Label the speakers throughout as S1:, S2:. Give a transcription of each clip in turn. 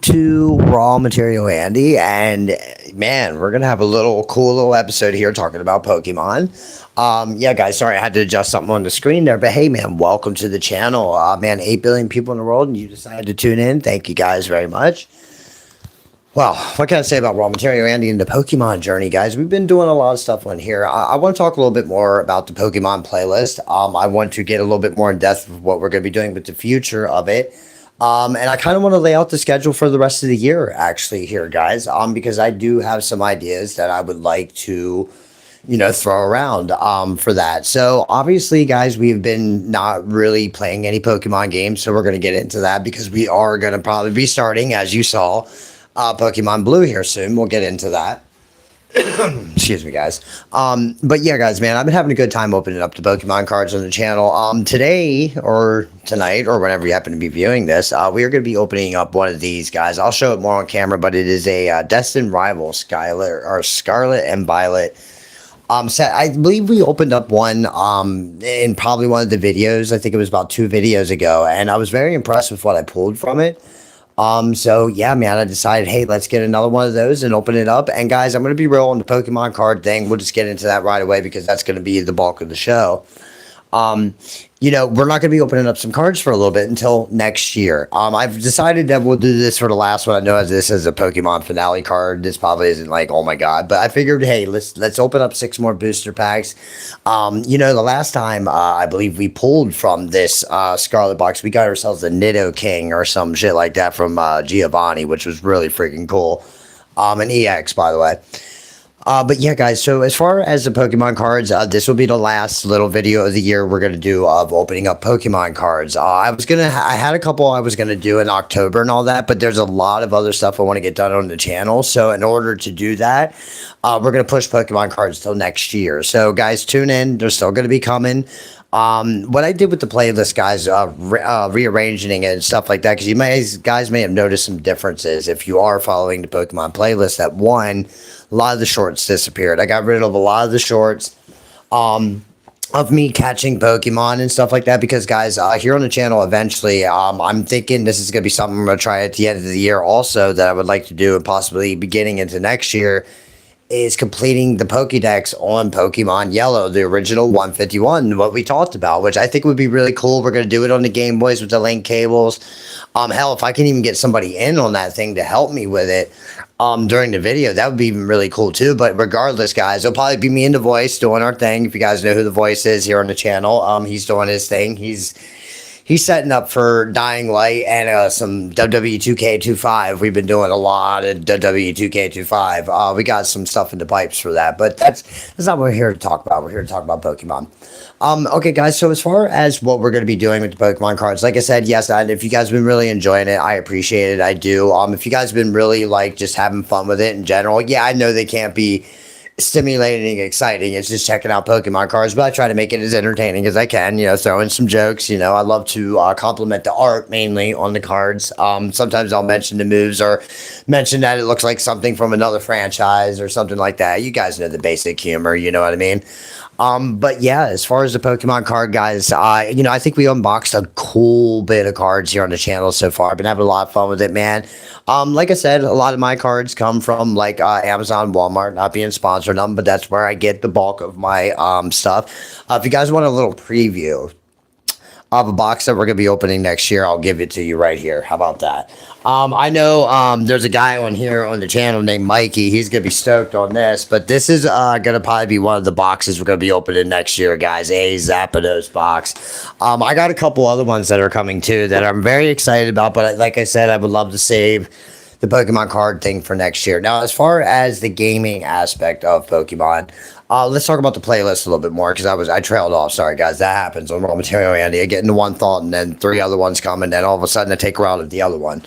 S1: to Raw Material Andy, and man, we're gonna have a cool little episode here talking about Pokemon. Yeah, guys, sorry I had to adjust something on the screen there, but hey, man, welcome to the channel. Man, 8 billion people in the world, and you decided to tune in. Thank you guys very much. Well, what can I say about Raw Material Andy and the Pokemon journey, guys? We've been doing a lot of stuff on here. I want to talk a little bit more about the Pokemon playlist. I want to get a little bit more in depth of what we're going to be doing with the future of it. And I kind of want to lay out the schedule for the rest of the year, actually, here, guys, because I do have some ideas that I would like to, throw around for that. So, obviously, guys, we've been not really playing any Pokemon games, so we're going to get into that because we are going to probably be starting, as you saw, Pokemon Blue here soon. We'll get into that. Excuse me, guys. But yeah, guys, man, I've been having a good time opening up the Pokemon cards on the channel. Today or tonight or whenever you happen to be viewing this, we are going to be opening up one of these, guys. I'll show it more on camera, but it is a Destined Rival Scarlet and Violet set. I believe we opened up one in probably one of the videos. I think it was about 2 videos ago, and I was very impressed with what I pulled from it. So yeah, man, I decided, hey, let's get another one of those and open it up. And guys, I'm going to be real on the Pokemon card thing. We'll just get into that right away because that's going to be the bulk of the show. We're not going to be opening up some cards for a little bit until next year. I've decided that we'll do this for the last one. I know this is a Pokemon finale card. This probably isn't like, oh my God, but I figured, hey, let's open up 6 more booster packs. The last time, I believe we pulled from this, Scarlet box, we got ourselves a Nido King or some shit like that from, Giovanni, which was really freaking cool. An EX, by the way. But yeah, guys, so as far as the Pokemon cards, this will be the last little video of the year we're going to do of opening up Pokemon cards. I had a couple I was going to do in October and all that, but there's a lot of other stuff I want to get done on the channel. So in order to do that, we're going to push Pokemon cards till next year. So guys, tune in. They're still going to be coming. What I did with the playlist, guys, rearranging it and stuff like that, because guys may have noticed some differences if you are following the Pokemon playlist. That one, a lot of the shorts disappeared. I got rid of a lot of the shorts of me catching Pokemon and stuff like that because, guys, here on the channel eventually, I'm thinking this is going to be something I'm going to try at the end of the year also that I would like to do and possibly beginning into next year is completing the Pokédex on Pokemon Yellow, the original 151, what we talked about, which I think would be really cool. We're going to do it on the Game Boys with the link cables. Hell, if I can even get somebody in on that thing to help me with it during the video, that would be even really cool too. But regardless, guys, it'll probably be me and The Voice doing our thing. If you guys know who The Voice is here on the channel, he's doing his thing. He's setting up for Dying Light and some WWE 2K25. We've been doing a lot of WWE 2K25. We got some stuff in the pipes for that, but that's not what we're here to talk about. We're here to talk about Pokemon. Okay, guys, so as far as what we're going to be doing with the Pokemon cards, like I said, yes, if you guys have been really enjoying it, I appreciate it. I do. If you guys have been really, just having fun with it in general, yeah, I know they can't be stimulating and exciting. It's just checking out Pokemon cards, but I try to make it as entertaining as I can, throw in some jokes. I love to compliment the art mainly on the cards. Sometimes I'll mention the moves or mention that it looks like something from another franchise or something like that. You guys know the basic humor, you know what I mean? But yeah, as far as the Pokemon card, guys, I think we unboxed a cool bit of cards here on the channel so far. I've been having a lot of fun with it, man. Like I said, a lot of my cards come from Amazon, Walmart, not being sponsored them, but that's where I get the bulk of my stuff. If you guys want a little preview of a box that we're going to be opening next year, I'll give it to you right here. How about that? I know there's a guy on here on the channel named Mikey. He's going to be stoked on this, but this is going to probably be one of the boxes we're going to be opening next year, guys. A Zapdos box. I got a couple other ones that are coming too that I'm very excited about, but like I said, I would love to save the Pokemon card thing for next year. Now, as far as the gaming aspect of Pokemon, let's talk about the playlist a little bit more because I trailed off. Sorry, guys. That happens on Raw Material Andy. I get into one thought and then 3 other ones come and then all of a sudden I take her out of the other one.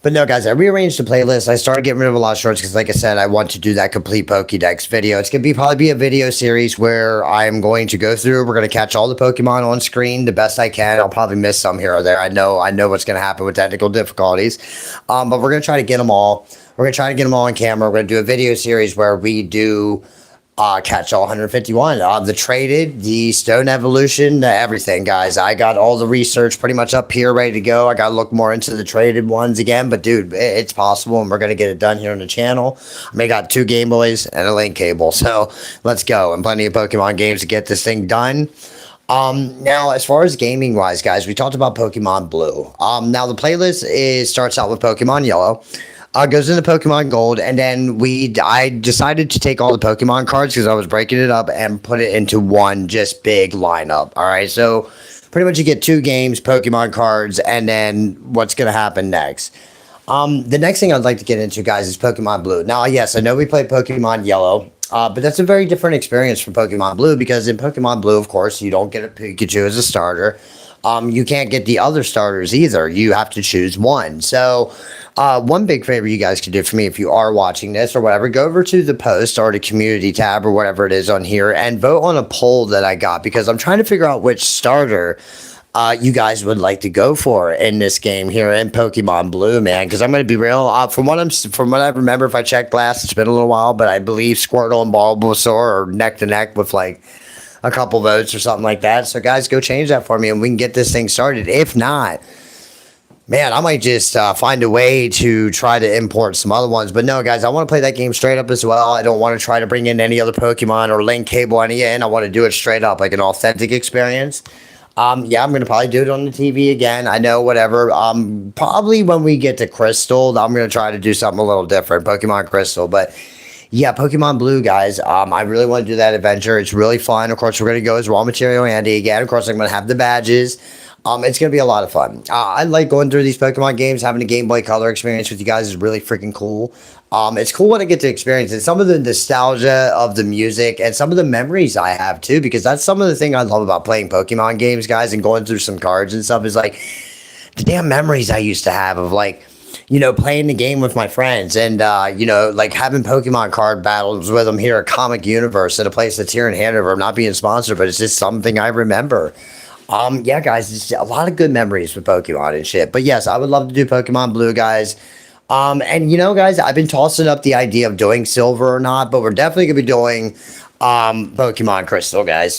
S1: But no, guys, I rearranged the playlist. I started getting rid of a lot of shorts because, like I said, I want to do that complete Pokédex video. It's going to probably be a video series where I'm going to go through. We're going to catch all the Pokemon on screen the best I can. I'll probably miss some here or there. I know what's going to happen with technical difficulties. But we're going to try to get them all. We're going to try to get them all on camera. We're going to do a video series where we do catch all 151. The traded, the stone evolution, everything, guys. I got all the research pretty much up here ready to go. I got to look more into the traded ones again, but dude, it's possible, and we're going to get it done here on the channel. I mean, I got 2 Game Boys and a link cable, so let's go. And plenty of Pokemon games to get this thing done. Now, as far as gaming wise, guys, we talked about Pokemon Blue. Now the playlist starts out with Pokemon Yellow, goes into Pokemon Gold, and then I decided to take all the Pokemon cards because I was breaking it up and put it into one just big lineup. All right, so pretty much you get 2 games, Pokemon cards, and then what's gonna happen next. The next thing I'd like to get into, guys, is Pokemon Blue. Now, yes, I know we played Pokemon Yellow. But that's a very different experience from Pokemon Blue because in Pokemon Blue, of course, you don't get a Pikachu as a starter. You can't get the other starters either. You have to choose one. So, one big favor you guys can do for me if you are watching this or whatever, go over to the post or the community tab or whatever it is on here and vote on a poll that I got because I'm trying to figure out which starter you guys would like to go for in this game here in Pokemon Blue, man. Because I'm going to be real. From what I remember, if I checked last, it's been a little while, but I believe Squirtle and Bulbasaur are neck to neck with like a couple votes or something like that. So guys, go change that for me, and we can get this thing started. If not, man, I might just find a way to try to import some other ones. But no, guys, I want to play that game straight up as well. I don't want to try to bring in any other Pokemon or link cable any in. I want to do it straight up, like an authentic experience. Yeah, I'm going to probably do it on the TV again. I know, whatever. Probably when we get to Crystal, I'm going to try to do something a little different, Pokemon Crystal. But yeah, Pokemon Blue, guys. I really want to do that adventure. It's really fun. Of course, we're going to go as Raw Material Andy again. Of course, I'm going to have the badges. It's going to be a lot of fun. I like going through these Pokemon games. Having a Game Boy Color experience with you guys is really freaking cool. It's cool when I get to experience it. Some of the nostalgia of the music and some of the memories I have, too, because that's some of the thing I love about playing Pokemon games, guys, and going through some cards and stuff is, like, the damn memories I used to have of, like, you know, playing the game with my friends and, you know, like having Pokemon card battles with them here at Comic Universe at a place that's here in Hanover. I'm not being sponsored, but it's just something I remember. Yeah, guys, it's a lot of good memories with Pokemon and shit. But yes, I would love to do Pokemon Blue, guys. And you know, guys, I've been tossing up the idea of doing Silver or not, but we're definitely gonna be doing Pokemon Crystal, guys.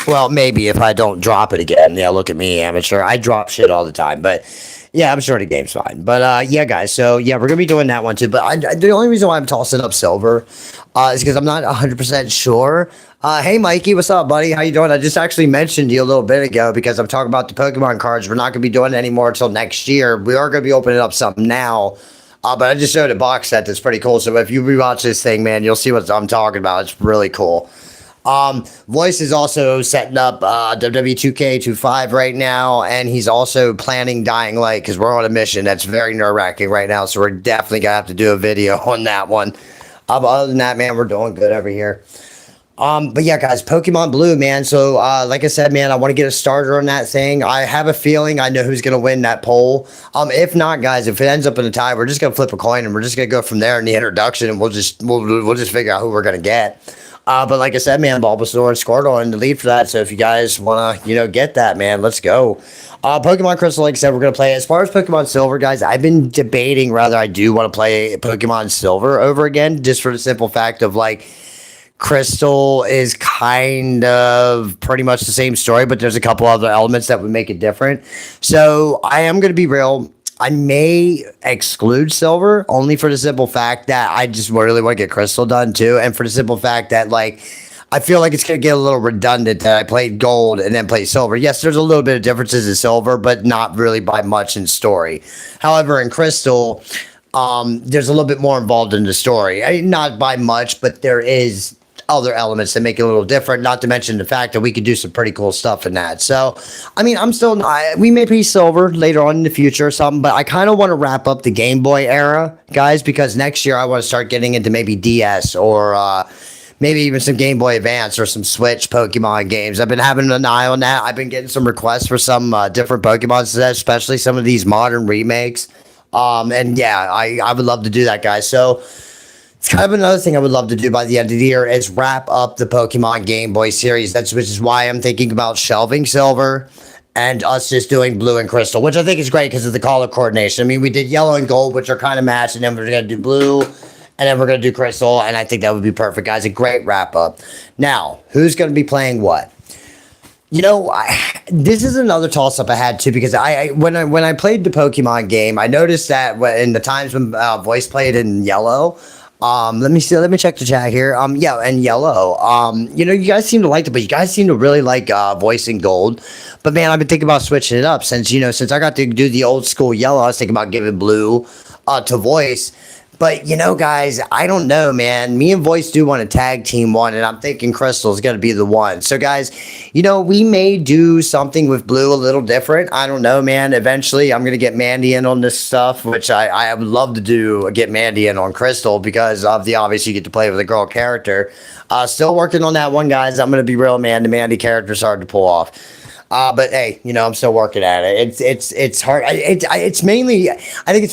S1: Well, maybe if I don't drop it again. Yeah, look at me, amateur. I drop shit all the time, but yeah, I'm sure the game's fine. But yeah, guys, so yeah, we're gonna be doing that one too. But the only reason why I'm tossing up Silver is because I'm not 100% sure. Hey, Mikey, what's up, buddy? How you doing? I just actually mentioned you a little bit ago because I'm talking about the Pokemon cards. We're not gonna be doing it anymore until next year. We are gonna be opening up something now. But I just showed a box set that's pretty cool. So if you rewatch this thing, man, you'll see what I'm talking about. It's really cool. Voice is also setting up WWE 2K25 right now, and he's also planning Dying Light because we're on a mission that's very nerve-wracking right now. So we're definitely gonna have to do a video on that one. But other than that, man, we're doing good over here. But yeah, guys, Pokemon Blue, man. So, like I said, man, I want to get a starter on that thing. I have a feeling I know who's going to win that poll. If not, guys, if it ends up in a tie, we're just going to flip a coin and we're just going to go from there in the introduction and we'll just figure out who we're going to get. But like I said, man, Bulbasaur and Squirtle in the lead for that. So if you guys want to, you know, get that, man, let's go. Pokemon Crystal, like I said, we're going to play. As far as Pokemon Silver, guys, I've been debating whether I do want to play Pokemon Silver over again, just for the simple fact of, like, Crystal is kind of pretty much the same story, but there's a couple other elements that would make it different. So I am going to be real. I may exclude Silver only for the simple fact that I just really want to get Crystal done too. And for the simple fact that, like, I feel like it's going to get a little redundant that I played Gold and then played Silver. Yes, there's a little bit of differences in Silver, but not really by much in story. However, in Crystal, there's a little bit more involved in the story. Not by much, but there is other elements that make it a little different, not to mention the fact that we could do some pretty cool stuff in that. So, I mean, we may be Silver later on in the future or something, but I kind of want to wrap up the Game Boy era, guys, because next year I want to start getting into maybe DS or maybe even some Game Boy Advance or some Switch Pokemon games. I've been having an eye on that. I've been getting some requests for some different Pokemon sets, especially some of these modern remakes. And yeah, I would love to do that, guys. So, it's kind of another thing I would love to do by the end of the year is wrap up the Pokemon Game Boy series. Which is why I'm thinking about shelving Silver and us just doing Blue and Crystal, which I think is great because of the color coordination. I mean, we did Yellow and Gold, which are kind of matched, and then we're going to do Blue and then we're going to do Crystal, and I think that would be perfect, guys. A great wrap up. Now, who's going to be playing what? This is another toss up I had too because when I played the Pokemon game, I noticed that in the times when voice played in yellow. Let me see. Let me check the chat here. Yeah, and yellow. You guys seem to like it, but you guys seem to really like voice in gold. But man, I've been thinking about switching it up since I got to do the old school yellow. I was thinking about giving blue to voice. But guys, I don't know, man. Me and Voice do want to tag team one, and I'm thinking Crystal's going to be the one. So, guys, we may do something with Blue a little different. I don't know, man. Eventually, I'm going to get Mandy in on this stuff, which I would love to do. Get Mandy in on Crystal because of the obvious you get to play with a girl character. Still working on that one, guys. I'm going to be real, man. The Mandy character's hard to pull off. But hey, I'm still working at it. It's hard. I think it's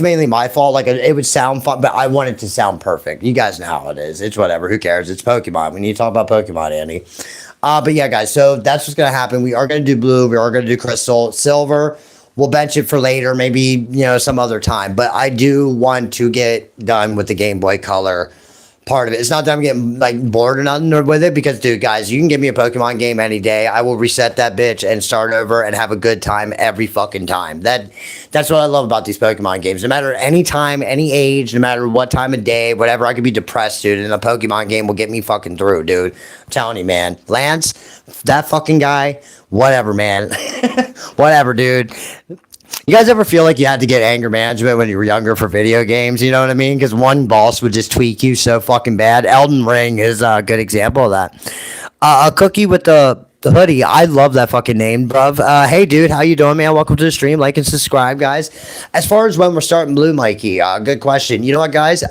S1: mainly my fault. Like it would sound fun, but I want it to sound perfect. You guys know how it is. It's whatever. Who cares? It's Pokemon. We need to talk about Pokemon, Andy. But yeah, guys. So that's what's gonna happen. We are gonna do blue. We are gonna do crystal, silver. We'll bench it for later, maybe some other time. But I do want to get done with the Game Boy Color part of it. It's not that I'm getting bored or nothing with it because, dude, guys, you can give me a Pokemon game any day. I will reset that bitch and start over and have a good time every fucking time. That's what I love about these Pokemon games. No matter any time, any age, no matter what time of day, whatever, I could be depressed, dude, and a Pokemon game will get me fucking through, dude. I'm telling you, man. Lance, that fucking guy, whatever, man. Whatever, dude. You guys ever feel like you had to get anger management when you were younger for video games? You know what I mean? Because one boss would just tweak you so fucking bad. Elden Ring is a good example of that. A cookie with the hoodie. I love that fucking name, bruv. Hey, dude, how you doing, man? Welcome to the stream. Like and subscribe, guys. As far as when we're starting Blue, Mikey, good question. You know what, guys?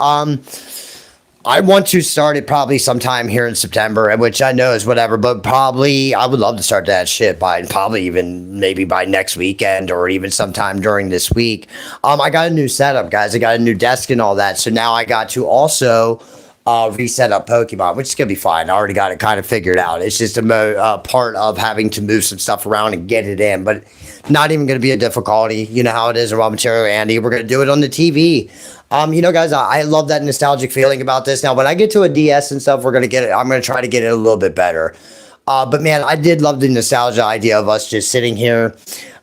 S1: I want to start it probably sometime here in September, which I know is whatever, but probably I would love to start that shit by probably even maybe by next weekend or even sometime during this week. I got a new setup, guys. I got a new desk and all that. So now I got to also reset up Pokemon, which is going to be fine. I already got it kind of figured out. It's just a part of having to move some stuff around and get it in, but not even going to be a difficulty. You know how it is in Raw Material, Andy. We're going to do it on the TV. Guys, I love that nostalgic feeling about this. Now, when I get to a DS and stuff, we're going to get it. I'm going to try to get it a little bit better. But man, I did love the nostalgia idea of us just sitting here,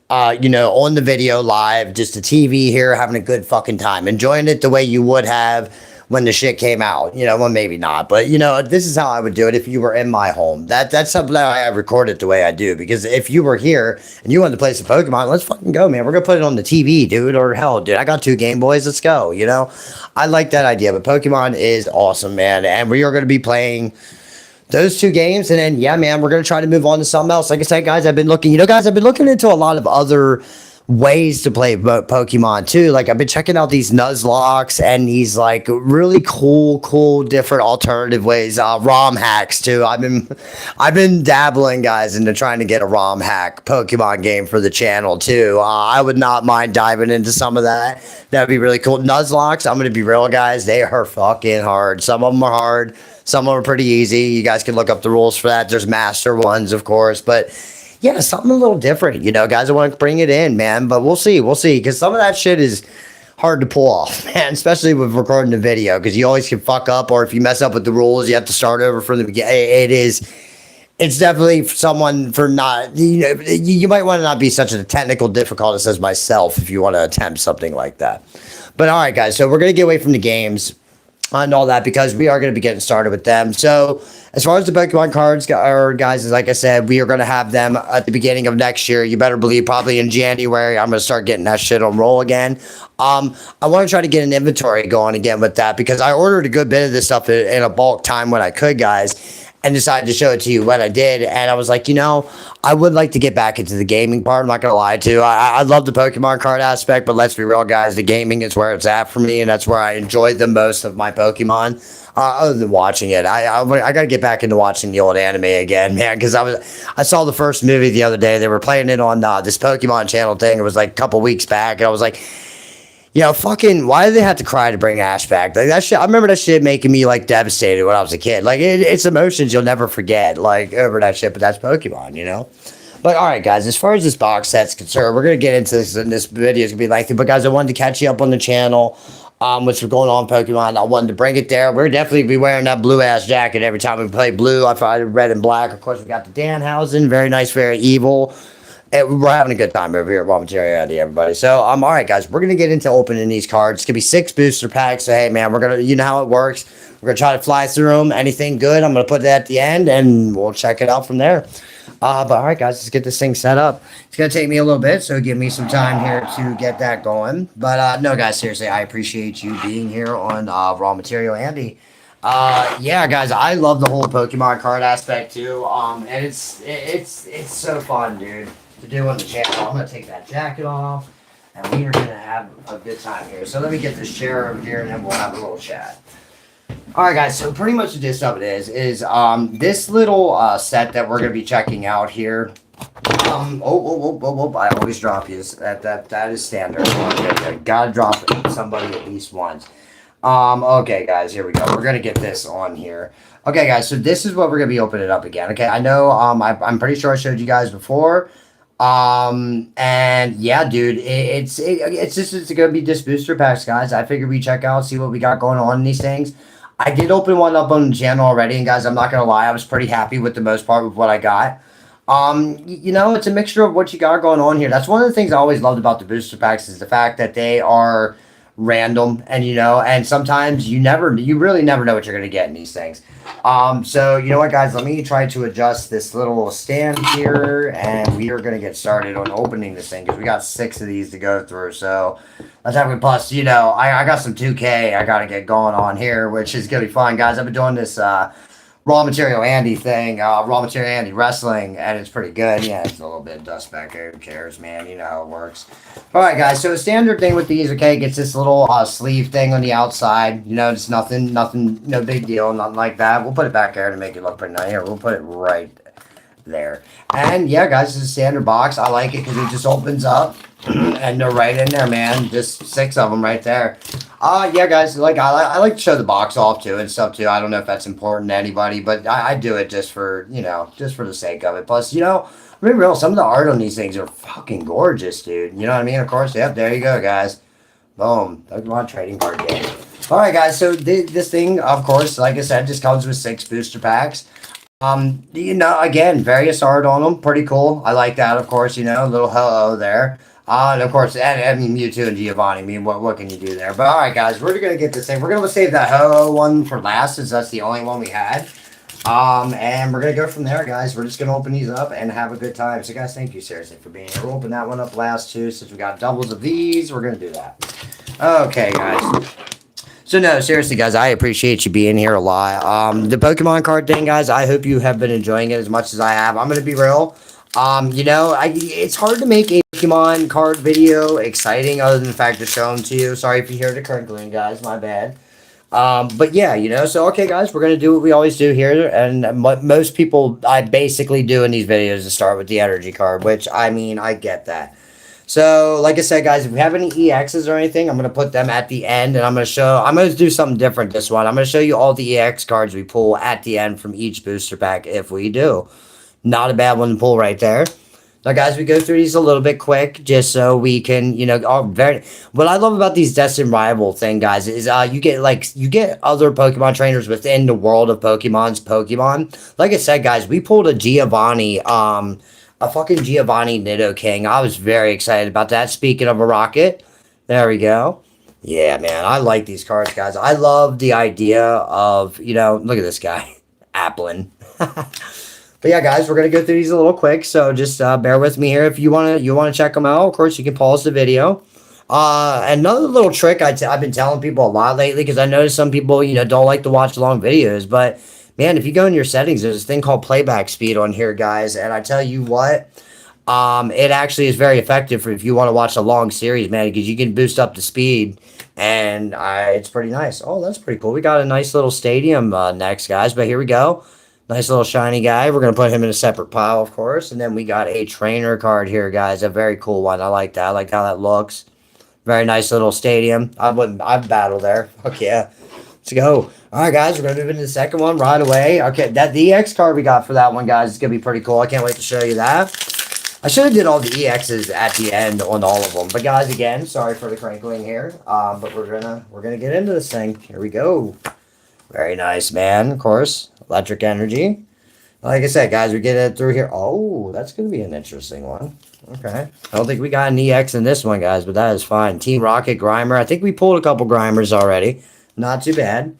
S1: on the video live, just the TV here, having a good fucking time, enjoying it the way you would have when the shit came out. Well, maybe not, but this is how I would do it if you were in my home. That's something that I record it the way I do, because if you were here and you wanted to play some Pokemon, let's fucking go, man. We're gonna put it on the TV, dude, or hell, dude, I got 2 Game Boys, let's go. I like that idea, but Pokemon is awesome, man, and we are gonna be playing those 2 games, and then yeah, man, we're gonna try to move on to something else. Like I said, guys, I've been looking into a lot of other ways to play Pokemon too. Like I've been checking out these Nuzlocks and these like really cool different alternative ways, ROM hacks too. I've been dabbling, guys, into trying to get a ROM hack Pokemon game for the channel too. I would not mind diving into some of that. That'd be really cool. Nuzlocks, I'm gonna be real, guys, they are fucking hard. Some of them are hard, some of them are pretty easy. You guys can look up the rules for that. There's master ones, of course, but yeah, something a little different, guys. I want to bring it in, man, but we'll see, because some of that shit is hard to pull off, man, especially with recording the video, because you always can fuck up, or if you mess up with the rules, you have to start over from the beginning. It's definitely for someone for not, you might want to not be such a technical difficultist as myself if you want to attempt something like that. But all right, guys, so we're going to get away from the games and all that because we are going to be getting started with them. So as far as the Pokemon cards guys, like I said, we are going to have them at the beginning of next year. You better believe probably in January, I'm going to start getting that shit on roll again. I want to try to get an inventory going again with that because I ordered a good bit of this stuff in a bulk time when I could, guys, and decided to show it to you when I did. And I was like, I would like to get back into the gaming part. I'm not going to lie to you. I love the Pokemon card aspect, but let's be real, guys. The gaming is where it's at for me, and that's where I enjoy the most of my Pokemon. Other than watching it, I got to get back into watching the old anime again, man, because I saw the first movie the other day. They were playing it on this Pokemon channel thing. It was like a couple weeks back, and I was like, fucking, why do they have to cry to bring Ash back? Like that shit, I remember that shit making me like devastated when I was a kid. Like it's emotions you'll never forget, like over that shit. But that's Pokemon, But all right, guys, as far as this box set's concerned, we're gonna get into this, and this video is gonna be lengthy. But guys, I wanted to catch you up on the channel. which was going on Pokemon. I wanted to bring it there. We're definitely be wearing that blue ass jacket every time we play blue. I find red and black. Of course, we got the Danhausen, very nice, very evil. And we're having a good time over here at Raw Material, everybody. So, all right, guys, we're gonna get into opening these cards. It's gonna be 6 booster packs. So, hey, man, we're gonna, you know how it works. We're gonna try to fly through them. Anything good, I'm gonna put it at the end, and we'll check it out from there. But all right, guys, let's get this thing set up. It's gonna take me a little bit, so give me some time here to get that going. But no, guys, seriously, I appreciate you being here on Raw Material, Andy. Yeah, guys, I love the whole Pokemon card aspect too. And it's so fun, dude, to do on the channel. I'm gonna take that jacket off, and we are gonna have a good time here. So let me get this chair over here, and then we'll have a little chat. All right, guys. So pretty much the gist of it is this little set that we're gonna be checking out here. I always drop you. That is standard. Okay, gotta drop somebody at least once. Okay, guys, here we go. We're gonna get this on here. Okay, guys. So this is what we're gonna be opening up again. Okay, I know. I'm pretty sure I showed you guys before. And yeah, dude, it's gonna be just booster packs, guys. I figured we check out, see what we got going on in these things. I did open one up on the channel already, and guys, I'm not gonna lie, I was pretty happy with the most part of what I got. You know, it's a mixture of what you got going on here. That's one of the things I always loved about the booster packs is the fact that they are random, and you know, and sometimes you really never know what you're gonna get in these things. So you know what, guys, let me try to adjust this little stand here, and we are gonna get started on opening this thing because we got 6 of these to go through. So let's have it. Plus, you know, I got some 2K I gotta get going on here, which is gonna be fun, guys. I've been doing this Raw Material Andy thing, Raw Material Andy Wrestling, and it's pretty good. Yeah, it's a little bit of dust back there. Who cares, man? You know how it works. All right, guys. So the standard thing with these, okay, gets this little sleeve thing on the outside. You know, it's nothing, no big deal, nothing like that. We'll put it back there to make it look pretty nice. Here, we'll put it right there. And yeah, guys, this is a standard box. I like it because it just opens up and they're right in there, man. Just 6 of them right there. Yeah, guys, like I like to show the box off too and stuff too. I don't know if that's important to anybody, but I do it just for, you know, just for the sake of it. Plus, you know, I mean, real, some of the art on these things are fucking gorgeous, dude. You know what I mean? Of course, yep, there you go, guys. Boom. Pokemon trading card game. All right, guys, so this thing, of course, like I said, just comes with 6 booster packs. You know, again, various art on them, pretty cool. I like that, of course, you know, a little hello there. And of course, I mean, Mewtwo and Giovanni. I mean, what can you do there? But all right, guys, we're gonna get this thing. We're gonna save that ho one for last, since that's the only one we had. And we're gonna go from there, guys. We're just gonna open these up and have a good time. So, guys, thank you seriously for being here. We'll open that one up last too, since we got doubles of these. We're gonna do that. Okay, guys. So no, seriously, guys, I appreciate you being here a lot. The Pokemon card thing, guys, I hope you have been enjoying it as much as I have. I'm gonna be real. You know, it's hard to make a Pokemon card video exciting other than the fact of showing them to you. Sorry if you hear the crinkling, guys, my bad. But yeah, you know, so okay, guys, we're gonna do what we always do here, and what most people I basically do in these videos is start with the energy card, which I mean, I get that. So, like I said, guys, if we have any EXs or anything, I'm going to put them at the end, and I'm going to do something different this one. I'm going to show you all the EX cards we pull at the end from each booster pack if we do. Not a bad one to pull right there. Now, guys, we go through these a little bit quick, just so we can, you know, what I love about these Destined Rival thing, guys, is you get other Pokemon trainers within the world of Pokemon's Pokemon. Like I said, guys, we pulled a Giovanni, a fucking Giovanni Nidoking. I was very excited about that. Speaking of a rocket, there we go. Yeah, man, I like these cards, guys. I love the idea of, you know, look at this guy, Applin. But yeah, guys, we're gonna go through these a little quick, so just bear with me here. If you wanna check them out, of course, you can pause the video. Another little trick I've been telling people a lot lately, because I noticed some people, you know, don't like to watch long videos, but man, if you go in your settings, there's this thing called playback speed on here, guys. And I tell you what, it actually is very effective for if you want to watch a long series, man, because you can boost up the speed, and it's pretty nice. Oh, that's pretty cool. We got a nice little stadium next, guys, but here we go. Nice little shiny guy. We're going to put him in a separate pile, of course. And then we got a trainer card here, guys. A very cool one. I like that. I like how that looks. Very nice little stadium. I've battled there. Fuck yeah. Let's go. All right, guys, we're going to move into the second one right away. Okay, the EX card we got for that one, guys, is going to be pretty cool. I can't wait to show you that. I should have did all the EXs at the end on all of them. But guys, again, sorry for the crinkling here. But we're gonna get into this thing. Here we go. Very nice, man. Of course, electric energy. Like I said, guys, we get it through here. Oh, that's gonna be an interesting one. Okay. I don't think we got an EX in this one, guys, but that is fine. Team Rocket Grimer. I think we pulled a couple Grimers already. Not too bad.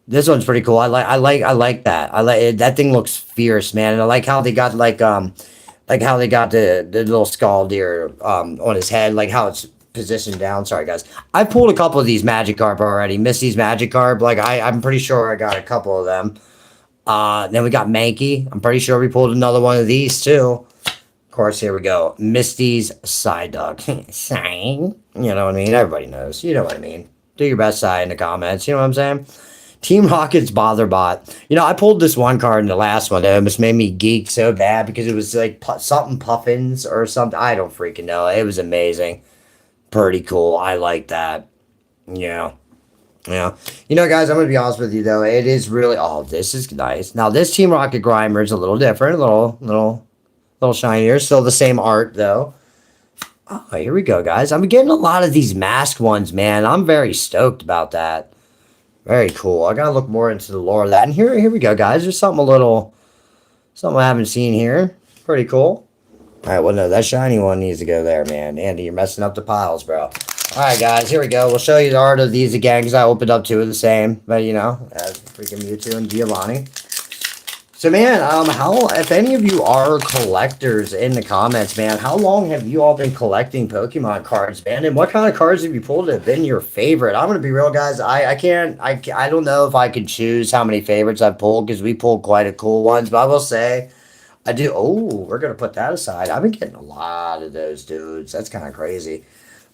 S1: This one's pretty cool. I like that. I like it. That thing looks fierce, man. And I like how they got like how they got the little skull deer on his head, like how it's positioned down. Sorry, guys. I pulled a couple of these Magikarp already. Misty's Magikarp. Like I'm pretty sure I got a couple of them. Then we got Mankey. I'm pretty sure we pulled another one of these too. Of course, here we go. Misty's Psyduck. Sign. You know what I mean? Everybody knows. You know what I mean. Do your best side in the comments. You know what I'm saying? Team Rocket's Botherbot. You know, I pulled this one card in the last one that almost made me geek so bad because it was like something Puffins or something. I don't freaking know. It was amazing. Pretty cool. I like that. Yeah. Yeah. You know, guys, I'm going to be honest with you, though. It is really... Oh, this is nice. Now, this Team Rocket Grimer is a little different. A little shinier. Still the same art, though. Oh, here we go, guys. I'm getting a lot of these masked ones, man. I'm very stoked about that. Very cool. I gotta look more into the lore of that. And here we go, guys. There's something something I haven't seen here. Pretty cool. All right, well, no, that shiny one needs to go there, man. Andy, you're messing up the piles, bro. All right, guys, here we go. We'll show you the art of these again because I opened up two of the same. But, you know, as freaking Mewtwo and Giovanni. So, man, if any of you are collectors in the comments, man, how long have you all been collecting Pokemon cards, man? And what kind of cards have you pulled that have been your favorite? I'm going to be real, guys. I don't know if I can choose how many favorites I've pulled because we pulled quite a cool ones. But I will say, I do. Oh, we're going to put that aside. I've been getting a lot of those dudes. That's kind of crazy.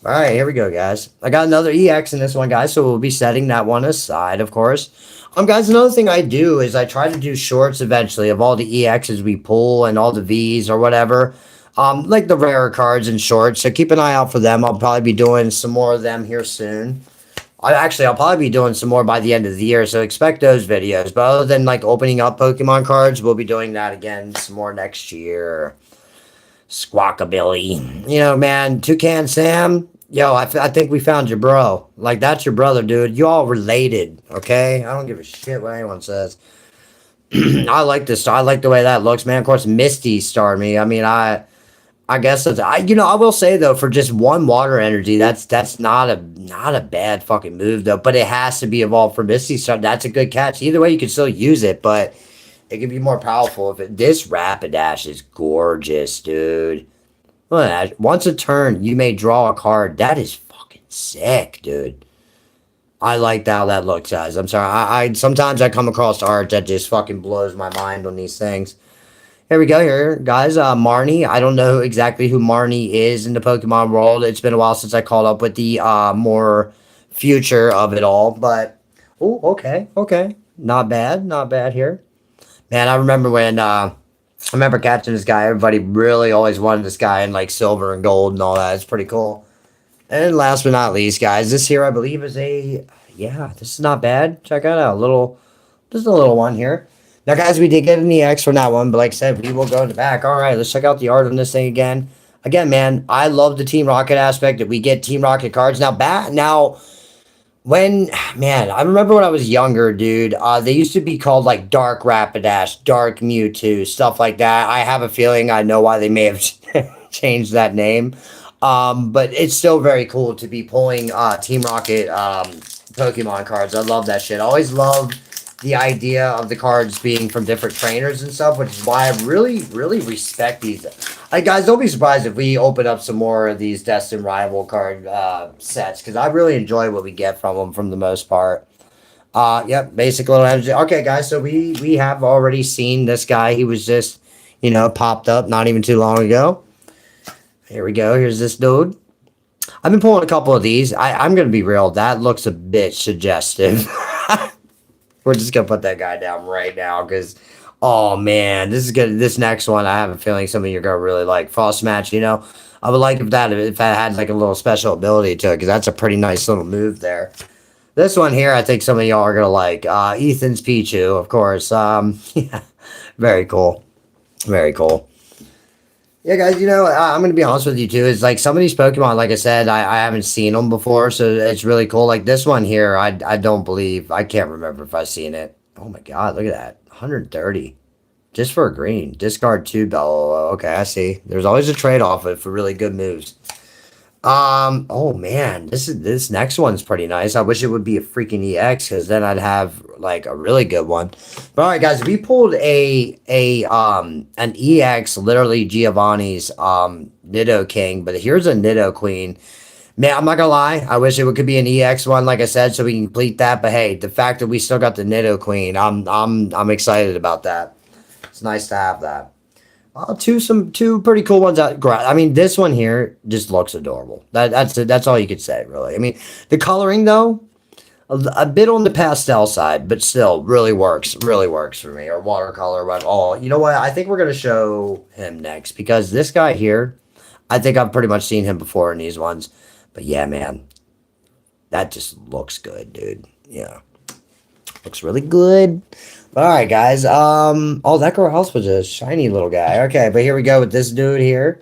S1: All right, here we go, guys. I got another EX in this one, guys, so we'll be setting that one aside, of course. Guys, another thing I do is I try to do shorts eventually of all the EXs we pull and all the Vs or whatever. Like the rarer cards and shorts, so keep an eye out for them. I'll probably be doing some more of them here soon. I'll probably be doing some more by the end of the year, so expect those videos. But other than, like, opening up Pokemon cards, we'll be doing that again some more next year. Squawkabilly. You know, man, Toucan Sam... Yo, I think we found your bro. Like, that's your brother, dude. You all related, okay? I don't give a shit what anyone says. I like this. I like the way that looks, man. Of course, Misty starred me. I mean, I guess that's... I will say, though, for just one water energy, that's not a bad fucking move, though. But it has to be evolved for Misty Star. That's a good catch. Either way, you can still use it, but it can be more powerful. This Rapidash is gorgeous, dude. Once a turn, you may draw a card. That is fucking sick, dude. I like how that looks, guys. I'm sorry. Sometimes I come across art that just fucking blows my mind on these things. Here we go here, guys. Marnie. I don't know exactly who Marnie is in the Pokemon world. It's been a while since I caught up with the more future of it all. But, oh, okay. Not bad here. Man, I remember when... I remember catching this guy. Everybody really always wanted this guy in like silver and gold and all that. It's pretty cool. And last but not least, guys, this here I believe is this is not bad. Check it out. Just a little one here. Now, guys, we did get an EX from that one, but like I said, we will go in the back. All right, let's check out the art on this thing again. Again, man, I love the Team Rocket aspect that we get Team Rocket cards. Now, I remember when I was younger, dude, they used to be called, like, Dark Rapidash, Dark Mewtwo, stuff like that. I have a feeling I know why they may have changed that name. But it's still very cool to be pulling Team Rocket Pokemon cards. I love that shit. I always loved the idea of the cards being from different trainers and stuff, which is why I really, really respect these. Like, guys, don't be surprised if we open up some more of these Destined Rival card sets, because I really enjoy what we get from them, from the most part. Yep, basic little energy. Okay, guys, so we have already seen this guy. He was just, popped up not even too long ago. Here we go. Here's this dude. I've been pulling a couple of these. I'm going to be real. That looks a bit suggestive. We're just going to put that guy down right now because, oh, man, this is good. This next one, I have a feeling some of you are going to really like. Frost Match, I would like if that had like a little special ability to it because that's a pretty nice little move there. This one here, I think some of y'all are going to like. Ethan's Pichu, of course. Yeah, very cool. Very cool. Yeah, guys, I'm going to be honest with you too. Is like some of these Pokemon, like I said, I haven't seen them before, so it's really cool. Like this one here, I don't believe, I can't remember if I've seen it. Oh my God, look at that. 130 just for a green. Discard two Bell. Okay, I see. There's always a trade off for really good moves. Oh man, this next one's pretty nice. I wish it would be a freaking EX because then I'd have like a really good one. But all right, guys, we pulled an EX, literally Giovanni's Nido King, but here's a Nido Queen. Man, I'm not gonna lie, I wish it could be an EX one, like I said, so we can complete that. But hey, the fact that we still got the Nido Queen, I'm excited about that. It's nice to have that. Two pretty cool ones out. I mean, this one here just looks adorable. That's all you could say, really. I mean, the coloring though, a bit on the pastel side, but still really works. Really works for me. Or watercolor, but all. You know what? I think we're gonna show him next because this guy here, I think I've pretty much seen him before in these ones. But yeah, man, that just looks good, dude. Yeah, looks really good. All right, guys. Oh, that girl house was a shiny little guy. Okay, but here we go with this dude here.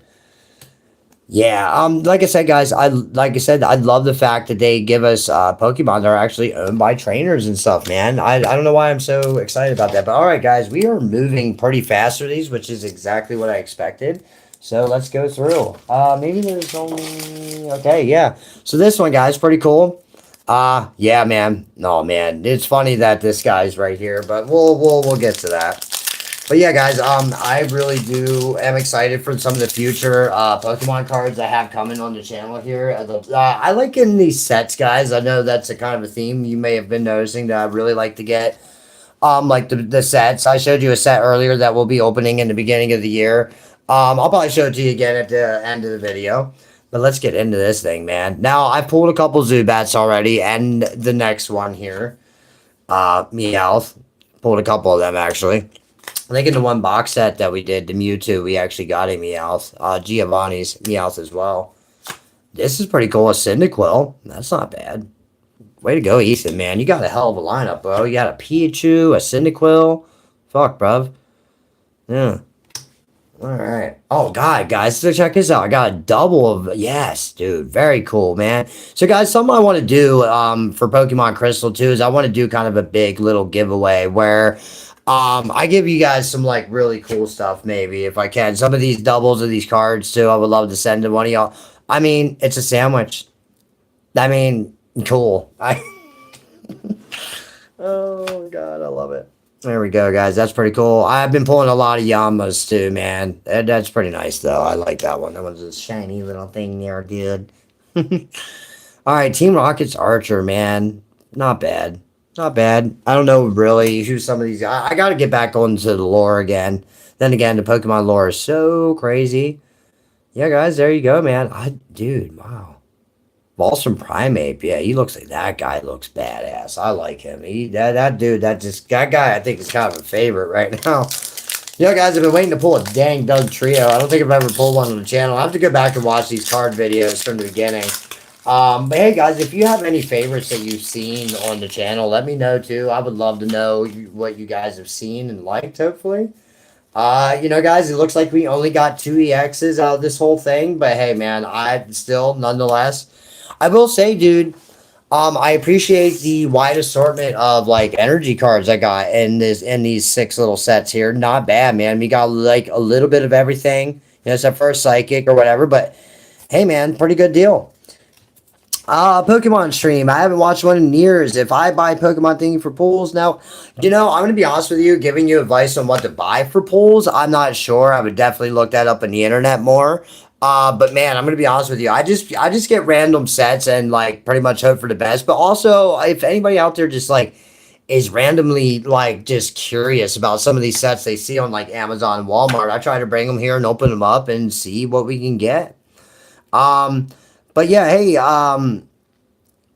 S1: Yeah. Like I said, guys, I love the fact that they give us Pokemon that are actually owned by trainers and stuff, man. I don't know why I'm so excited about that, but all right, guys, we are moving pretty fast through these, which is exactly what I expected. So let's go through. Maybe there's only okay, yeah. So this one, guys, pretty cool. Yeah, man. No, man. It's funny that this guy's right here, but we'll get to that. But yeah, guys, I really am excited for some of the future Pokemon cards I have coming on the channel here. I like getting these sets, guys. I know that's a kind of a theme you may have been noticing that I really like to get. Like the sets. I showed you a set earlier that will be opening in the beginning of the year. I'll probably show it to you again at the end of the video. But let's get into this thing, man. Now, I pulled a couple Zubats already, and the next one here, Meowth. Pulled a couple of them, actually. I think in the one box set that we did, the Mewtwo, we actually got a Meowth. Giovanni's Meowth as well. This is pretty cool. A Cyndaquil. That's not bad. Way to go, Ethan, man. You got a hell of a lineup, bro. You got a Pichu, a Cyndaquil. Fuck, bruv. Yeah. All right. Oh, God, guys, so check this out. I got a double of, yes, dude, very cool, man. So, guys, something I want to do for Pokemon Crystal, too, is I want to do kind of a big little giveaway where I give you guys some, like, really cool stuff, maybe, if I can. Some of these doubles of these cards, too, I would love to send to one of y'all. I mean, it's a sandwich. I mean, cool. Oh, God, I love it. There we go, guys. That's pretty cool. I've been pulling a lot of Yamas too, man. That's pretty nice, though. I like that one. That one's a shiny little thing there, dude. All right, Team Rocket's Archer, man. Not bad. Not bad. I don't know really who some of these. I got to get back onto the lore again. Then again, the Pokemon lore is so crazy. Yeah, guys, there you go, man. Dude, wow. Boston Primate, yeah, he looks like that guy looks badass. I like him. That guy I think is kind of a favorite right now. You know, guys, I've been waiting to pull a dang Doug trio. I don't think I've ever pulled one on the channel. I have to go back and watch these card videos from the beginning. But hey, guys, if you have any favorites that you've seen on the channel, let me know too. I would love to know what you guys have seen and liked, hopefully. You know, guys, it looks like we only got 2 EXs out of this whole thing, but hey, man, nonetheless, I will say, dude, I appreciate the wide assortment of like energy cards I got in these 6 little sets here. Not bad, man. We got like a little bit of everything, except for a psychic or whatever. But hey, man, pretty good deal. Pokemon stream. I haven't watched one in years. If I buy Pokemon thingy for pools now, I'm gonna be honest with you, giving you advice on what to buy for pools. I'm not sure. I would definitely look that up on the internet more. But man, I'm gonna be honest with you. I just get random sets and like pretty much hope for the best. But also, if anybody out there just like is randomly like just curious about some of these sets they see on like Amazon and Walmart, I try to bring them here and open them up and see what we can get. But yeah, hey,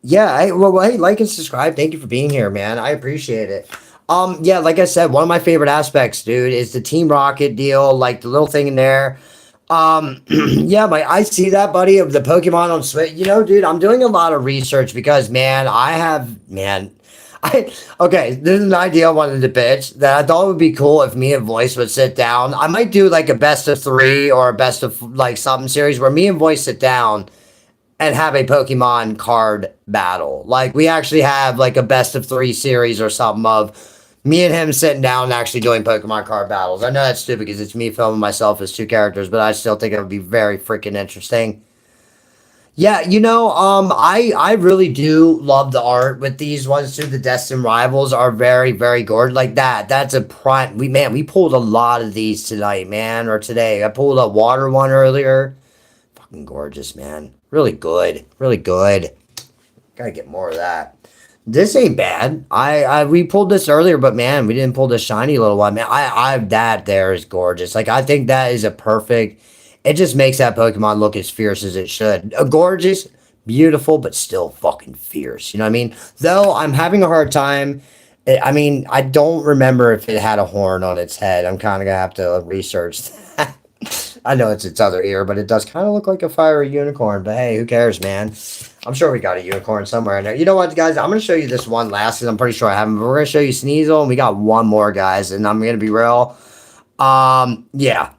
S1: yeah, hey, like and subscribe. Thank you for being here, man. I appreciate it. Yeah, like I said, one of my favorite aspects, dude, is the Team Rocket deal, like the little thing in there. Yeah, I see that, buddy, of the Pokemon on Switch. You know, dude, I'm doing a lot of research because, man, Okay, this is an idea I wanted to pitch that I thought would be cool if me and Voice would sit down. I might do like a best of three or a best of like something series where me and Voice sit down and have a Pokemon card battle. Like we actually have like a best of three series or something of me and him sitting down and actually doing Pokemon card battles. I know that's stupid because it's me filming myself as two characters, but I still think it would be very freaking interesting. Yeah, I really do love the art with these ones too. The Destined Rivals are very, very gorgeous. Like that. That's a prime. We pulled a lot of these tonight, man, or today. I pulled a water one earlier. Fucking gorgeous, man. Really good. Really good. Gotta get more of that. This ain't bad. We pulled this earlier, but man, we didn't pull this shiny little one. Man, that there is gorgeous. Like I think that is a perfect. It just makes that Pokemon look as fierce as it should. Gorgeous, beautiful, but still fucking fierce. You know what I mean? Though I'm having a hard time. I mean, I don't remember if it had a horn on its head. I'm kind of gonna have to research that. I know it's its other ear, but it does kind of look like a fiery unicorn. But hey, who cares, man? I'm sure we got a unicorn somewhere in there. You know what, guys? I'm going to show you this one last because I'm pretty sure I haven't. But we're going to show you Sneasel, and we got one more, guys. And I'm going to be real. Yeah.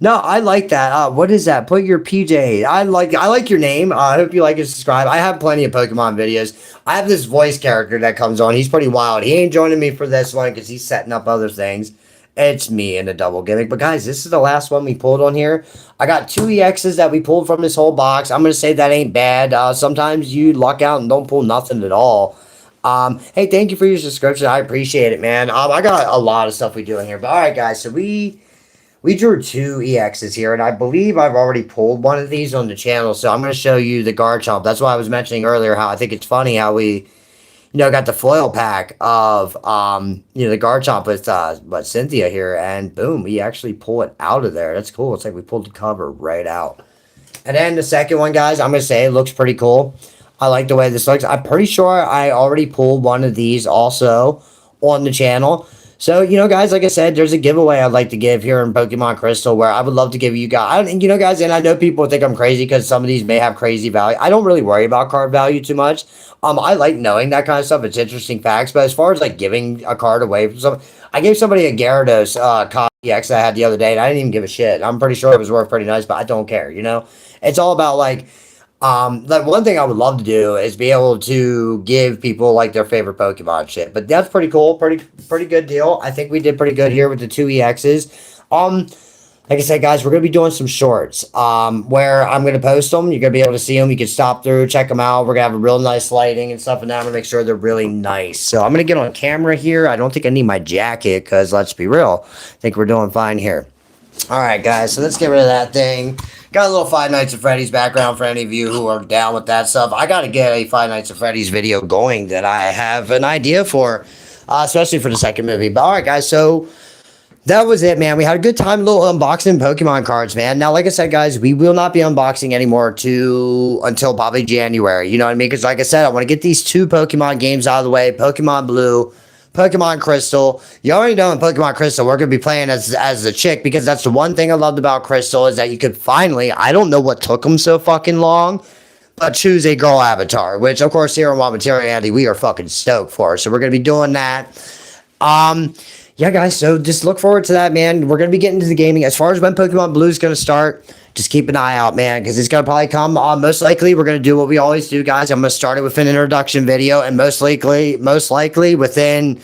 S1: No, I like that. What is that? Put your PJ. I like your name. I hope you like and subscribe. I have plenty of Pokemon videos. I have this voice character that comes on. He's pretty wild. He ain't joining me for this one because he's setting up other things. It's me in a double gimmick. But guys, this is the last one we pulled on here. I got 2 EXs that we pulled from this whole box. I'm going to say that ain't bad. Sometimes you luck out and don't pull nothing at all. Hey, thank you for your subscription. I appreciate it, man. I got a lot of stuff we do in here. But all right, guys, so we drew 2 EXs here, and I believe I've already pulled one of these on the channel. So I'm going to show you the Garchomp. That's why I was mentioning earlier how I think it's funny how we got the foil pack of, the Garchomp with Cynthia here, and boom, we actually pull it out of there. That's cool. It's like we pulled the cover right out. And then the second one, guys, I'm going to say it looks pretty cool. I like the way this looks. I'm pretty sure I already pulled one of these also on the channel. So, guys, like I said, there's a giveaway I'd like to give here in Pokemon Crystal where I would love to give you guys, guys, and I know people think I'm crazy because some of these may have crazy value. I don't really worry about card value too much. I like knowing that kind of stuff. It's interesting facts. But as far as, like, giving a card away from someone, I gave somebody a Gyarados copy X I had the other day, and I didn't even give a shit. I'm pretty sure it was worth pretty nice, but I don't care, It's all about, like one thing I would love to do is be able to give people like their favorite Pokemon shit. But that's pretty cool. Pretty good deal. I think we did pretty good here with the 2 EXs. Like I said, guys, we're going to be doing some shorts where I'm going to post them. You're going to be able to see them. You can stop through, check them out. We're going to have a real nice lighting and stuff. And I'm going to make sure they're really nice. So I'm going to get on camera here. I don't think I need my jacket because let's be real. I think we're doing fine here. All right, guys. So let's get rid of that thing. Got a little Five Nights at Freddy's background for any of you who are down with that stuff. I got to get a Five Nights at Freddy's video going that I have an idea for, especially for the second movie. But all right, guys, so that was it, man. We had a good time, little unboxing Pokemon cards, man. Now, like I said, guys, we will not be unboxing anymore until probably January. You know what I mean? Because like I said, I want to get these 2 Pokemon games out of the way, Pokemon Blue, Pokemon Crystal. You already know in Pokemon Crystal, we're going to be playing as the chick because that's the one thing I loved about Crystal is that you could finally, I don't know what took them so fucking long, but choose a girl avatar, which, of course, here on Wild Material Andy, we are fucking stoked for. So we're going to be doing that. Yeah, guys, so just look forward to that, man. We're going to be getting to the gaming. As far as when Pokemon Blue is going to start, just keep an eye out, man, because it's going to probably come. Most likely, we're going to do what we always do, guys. I'm going to start it with an introduction video, and most likely within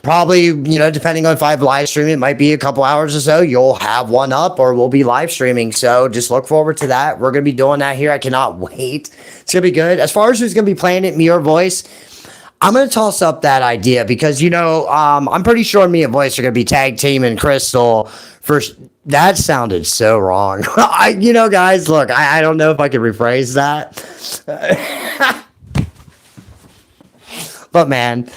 S1: probably, depending on if I live stream, it might be a couple hours or so. You'll have one up, or we'll be live streaming. So just look forward to that. We're going to be doing that here. I cannot wait. It's going to be good. As far as who's going to be playing it, me or Voice, I'm going to toss up that idea because, I'm pretty sure me and Voice are going to be tag teaming Crystal for... That sounded so wrong. Guys, look, I don't know if I can rephrase that. But man,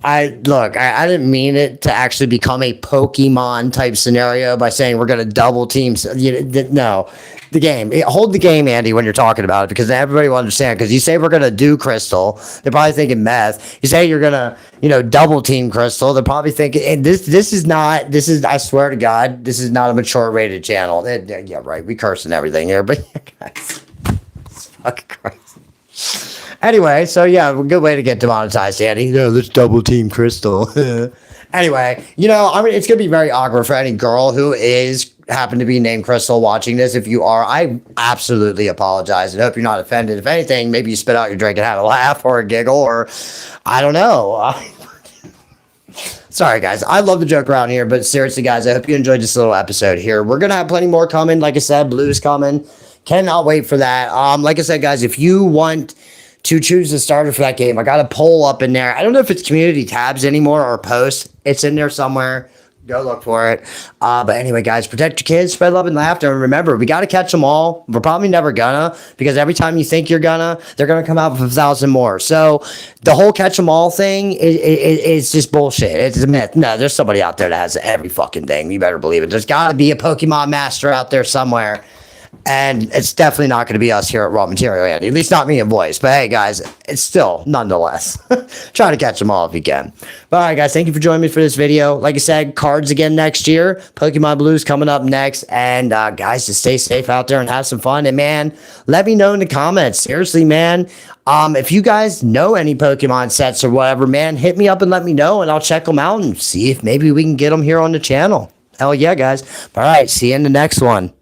S1: I didn't mean it to actually become a Pokemon type scenario by saying we're going to double team. No, the game. Hold the game, Andy, when you're talking about it, because everybody will understand. Because you say we're going to do Crystal, they're probably thinking meth. You say you're going to, double team Crystal, they're probably thinking, and this is, I swear to God, this is not a mature rated channel. Yeah, right. We curse and everything here, but guys, fucking Christ. Anyway, so yeah, a good way to get demonetized, Andy. Yeah, let's double team Crystal. Anyway, I mean, it's gonna be very awkward for any girl who is happen to be named Crystal watching this. If you are, I absolutely apologize and hope you're not offended. If anything, maybe you spit out your drink and had a laugh or a giggle, or I don't know. Sorry, guys. I love to joke around here, but seriously, guys, I hope you enjoyed this little episode here. We're gonna have plenty more coming. Like I said, Blue's coming. Cannot wait for that. Like I said, guys, if you want to choose the starter for that game, I got a poll up in there. I don't know if it's community tabs anymore or posts. It's in there somewhere. Go look for it. But anyway, guys, protect your kids, spread love and laughter. And remember, we got to catch them all. We're probably never gonna, because every time you think you're gonna, they're gonna come out with 1,000 more. So the whole catch them all thing is just bullshit. It's a myth. No, there's somebody out there that has every fucking thing. You better believe it. There's got to be a Pokemon master out there somewhere. And it's definitely not going to be us here at Raw Material, Andy. At least not me in voice. But hey, guys, it's still, nonetheless, try to catch them all if you can. But all right, guys, thank you for joining me for this video. Like I said, cards again next year. Pokemon Blue's coming up next. And guys, just stay safe out there and have some fun. And man, let me know in the comments. Seriously, man. If you guys know any Pokemon sets or whatever, man, hit me up and let me know. And I'll check them out and see if maybe we can get them here on the channel. Hell yeah, guys. All right, see you in the next one.